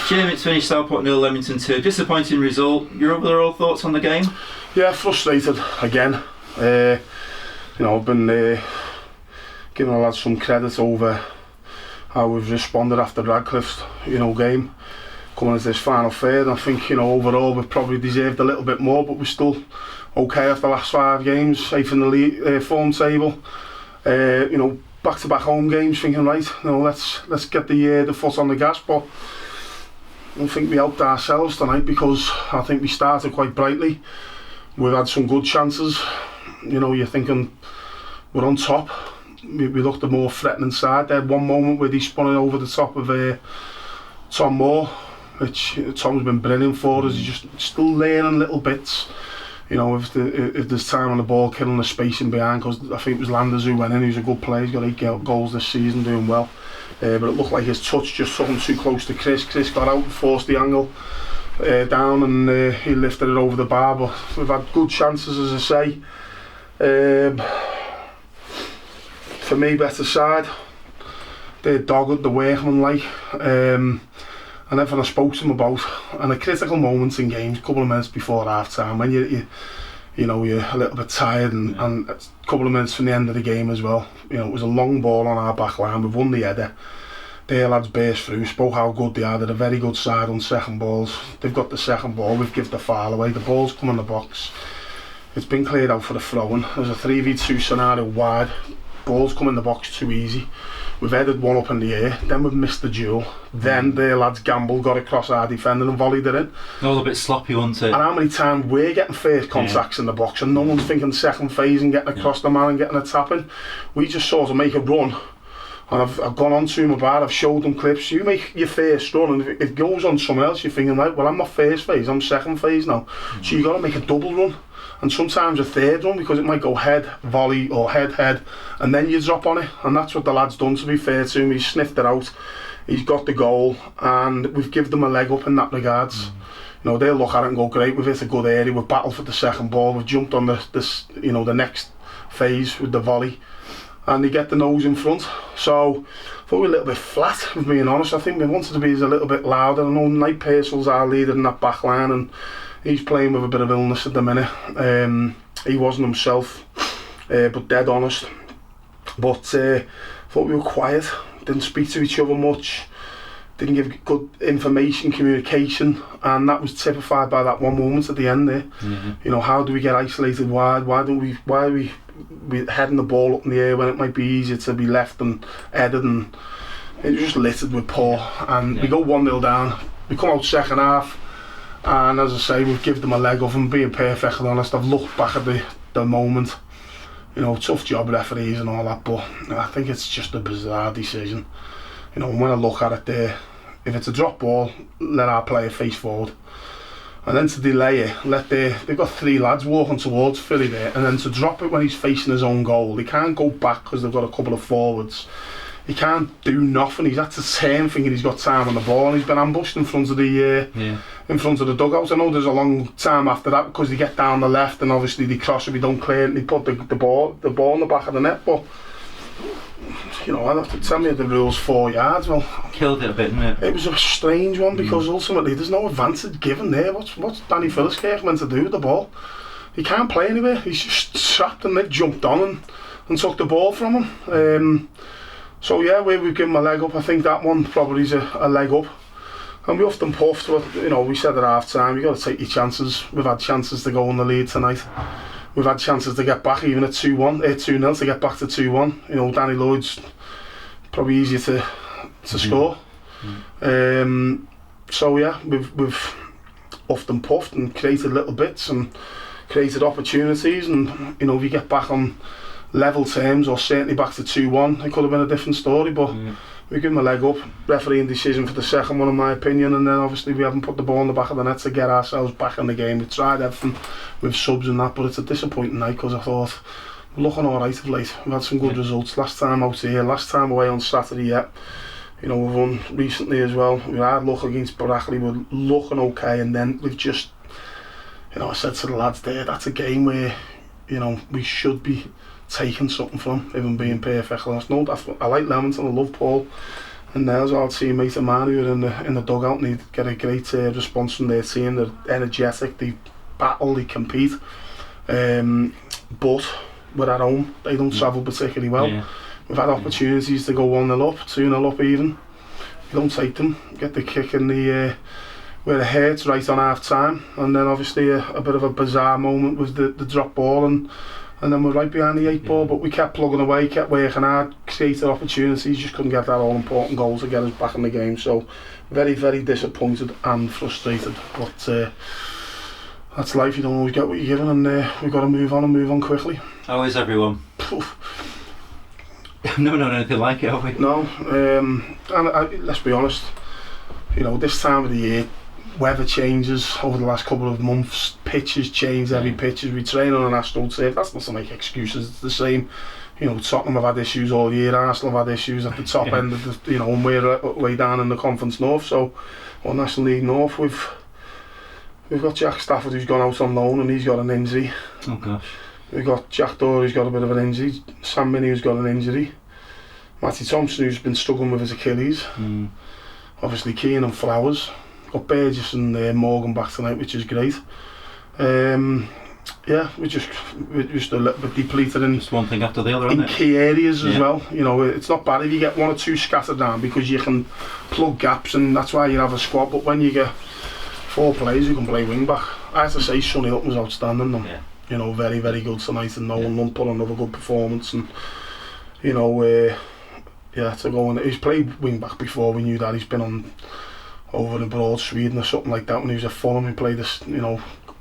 Jamie, it's finished Southport 0, Leamington 2. Disappointing result. Your overall thoughts on the game? Yeah, frustrated again. I've been giving the lads some credit over how we've responded after Radcliffe's game. Coming as this final third, I think overall we've probably deserved a little bit more, but we're still okay after the last 5 games, 8th in the league, form table. Back-to-back home games, thinking let's get the foot on the gas. But I think we helped ourselves tonight because I think we started quite brightly. We've had some good chances. You're thinking we're on top. We looked a more threatening side. There had one moment where he spun it over the top of Tom Moore, which Tom's been brilliant for us. He's just still learning little bits. If there's time on the ball, killing the spacing behind, because I think it was Landers who went in. He's a good player. He's got 8 goals this season, doing well. But it looked like his touch just took him too close to Chris. Chris got out and forced the angle down, and he lifted it over the bar. But we've had good chances, as I say. For me, better side. They're dogged, they're workmanlike. And everything I spoke to them about, and the critical moments in games, a couple of minutes before half time, when you're a little bit tired, and a couple of minutes from the end of the game as well. It was a long ball on our back line, we've won the header. Their lads burst through, spoke how good they are. They're a very good side on second balls. They've got the second ball, we've given the foul away, the ball's come in the box. It's been cleared out for the throw-in. There's a 3v2 scenario wide, ball's come in the box too easy. We've headed one up in the air, then we've missed the duel. Then their lads gambled, got across our defender and volleyed it in. All a bit sloppy, wasn't it? And how many times we're getting first contacts in the box and no one's thinking second phase and getting across the man and getting a tap in. We just sort of make a run. And I've gone on to him about, I've showed them clips. You make your first run, and if it goes on someone else, you're thinking, right, well, I'm not first phase, I'm second phase now. So you've got to make a double run. And sometimes a third run, because it might go head, volley, or head, and then you drop on it. And that's what the lad's done, to be fair to him. He's sniffed it out, he's got the goal, and we've given them a leg up in that regards. They'll look at it and go, great, we've hit a good area, we've battled for the second ball, we've jumped on the next phase with the volley, and they get the nose in front. So I thought we were a little bit flat, if being honest. I think we wanted to be a little bit louder. I know Knight Purcell's our leader in that back line, and he's playing with a bit of illness at the minute. He wasn't himself, but dead honest. But thought we were quiet, didn't speak to each other much, didn't give good information, communication, and that was typified by that one moment at the end there. How do we get isolated wide? Why are we heading the ball up in the air when it might be easier to be left and headed? And it was just littered with poor. And we go 1-0 down, we come out second half, and as I say, we've given them a leg up. And being perfectly honest, I've looked back at the moment. Tough job referees and all that, but I think it's just a bizarre decision. When I look at it there, if it's a drop ball, let our player face forward. And then to delay it, they've got 3 lads walking towards Philly there, and then to drop it when he's facing his own goal. They can't go back because they've got a couple of forwards. He can't do nothing. He's had to turn thinking he's got time on the ball, and he's been ambushed in front of the dugout. I know there's a long time after that because they get down the left and obviously they cross if we don't clear it, and they put the ball in the back of the net. But I'd have to tell me the rule's 4 yards. Well, killed it a bit, didn't it? It was a strange one because ultimately there's no advantage given there. What's Danny Phillips meant to do with the ball? He can't play anywhere. He's just trapped, and they've jumped on and took the ball from him. So yeah, we've given him a leg up. I think that one probably is a leg up. And we often puffed, but we said at half time, you've got to take your chances. We've had chances to go in the lead tonight. We've had chances to get back even at 2-0 to get back to 2-1. Danny Lloyd's probably easier to score. So yeah, we've often puffed and created little bits and created opportunities, and if you get back on level terms, or certainly back to 2-1, it could have been a different story. But we give him a leg up. Refereeing decision for the second one, in my opinion, and then obviously we haven't put the ball in the back of the net to get ourselves back in the game. We tried everything with subs and that, but it's a disappointing night because I thought we're looking alright of late. We've had some good results. Last time out here, last time away on Saturday, we've won recently as well. We had luck against Brackley, we're looking okay, and then we've just, I said to the lads there, that's a game where, we should be taking something from, if I'm being perfectly honest. I like Leamington, I love Paul, And there's our teammate of mine who are in the dugout, and they get a great response from their team. They're energetic, they battle, they compete. But we're at home, they don't travel particularly well. Yeah. We've had opportunities to go 1-0 up, 2-0 up even. You don't take them, get the kick in the where it hurts right on half time, and then obviously a bit of a bizarre moment with the drop ball, and then we're right behind the 8 ball, but we kept plugging away, kept working hard, created opportunities, just couldn't get that all important goal to get us back in the game. So very, very disappointed and frustrated, but that's life. You don't always get what you're given, and we've got to move on quickly. How is everyone? Never known anything like it, have we? No, and let's be honest, you know, this time of the year, weather changes over the last couple of months, pitches change, every pitches, we train on an Arsenal turf. That's not to make excuses, it's the same. You know, Tottenham have had issues all year, Arsenal have had issues at the top end of the, you know, and we're way down in the Conference North. So, or National League North, we've got Jack Stafford who's gone out on loan and he's got an injury. Oh gosh. We've got Jack Dorr who's got a bit of an injury, Sam Minnie who's got an injury, Matty Thompson who's been struggling with his Achilles, obviously Keane and Flowers. Got Burgess and Morgan back tonight, which is great. Yeah, we're just a little bit depleted in just one thing after the other, isn't it? Key areas as well. You know, it's not bad if you get 1 or 2 scattered down because you can plug gaps, and that's why you have a squad. But when you get 4 players who can play wing back, I have to say Sonny Hilton was outstanding. And, you know, very, very good tonight, and Nolan put another good performance. And you know, to go on, he's played wing back before. We knew that. He's been on over in Broad, Sweden or something like that when he was at Fulham. He played this, you know,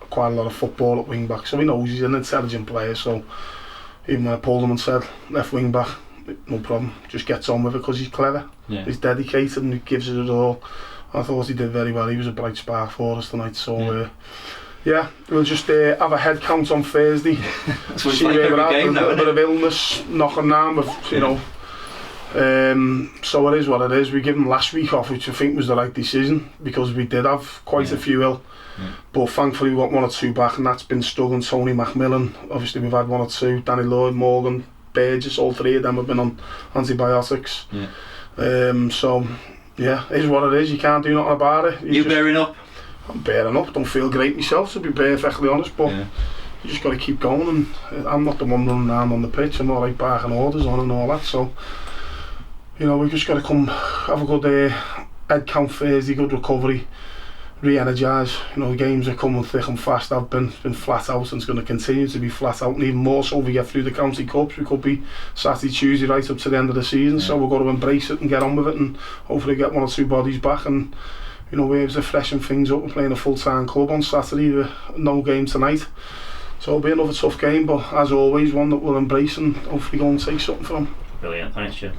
quite a lot of football at wing back, so he knows he's an intelligent player. So even when I pulled him and said left wing back, no problem, just gets on with it because he's clever, he's dedicated and he gives it all. I thought he did very well. He was a bright spark for us tonight. So we'll just have a head count on Thursday. That's what it's like every game now, a bit of illness knocking down with, you know. So it is what it is. We gave them last week off, which I think was the right decision because we did have quite a few ill, but thankfully we got 1 or 2 back, and that's been struggling. Tony Macmillan, obviously we've had 1 or 2, Danny Lloyd, Morgan, Burgess, all 3 of them have been on antibiotics. So yeah, it is what it is. You can't do nothing about it. You bearing up? I'm bearing up. Don't feel great myself, to be perfectly honest, but you just got to keep going, and I'm not the one running around on the pitch. I'm not like barking orders on and all that, so you know, we've just got to come have a good head count Thursday, good recovery, re-energise. You know, the games are coming thick and fast. I've been flat out, and it's going to continue to be flat out, and even more so if we get through the county cups. We could be Saturday, Tuesday right up to the end of the season, so we've got to embrace it and get on with it, and hopefully get 1 or 2 bodies back, and you know, waves are freshen things up. We're playing a full-time club on Saturday, no game tonight, so it'll be another tough game, but as always one that we'll embrace and hopefully go and take something from. Brilliant, thanks Jim.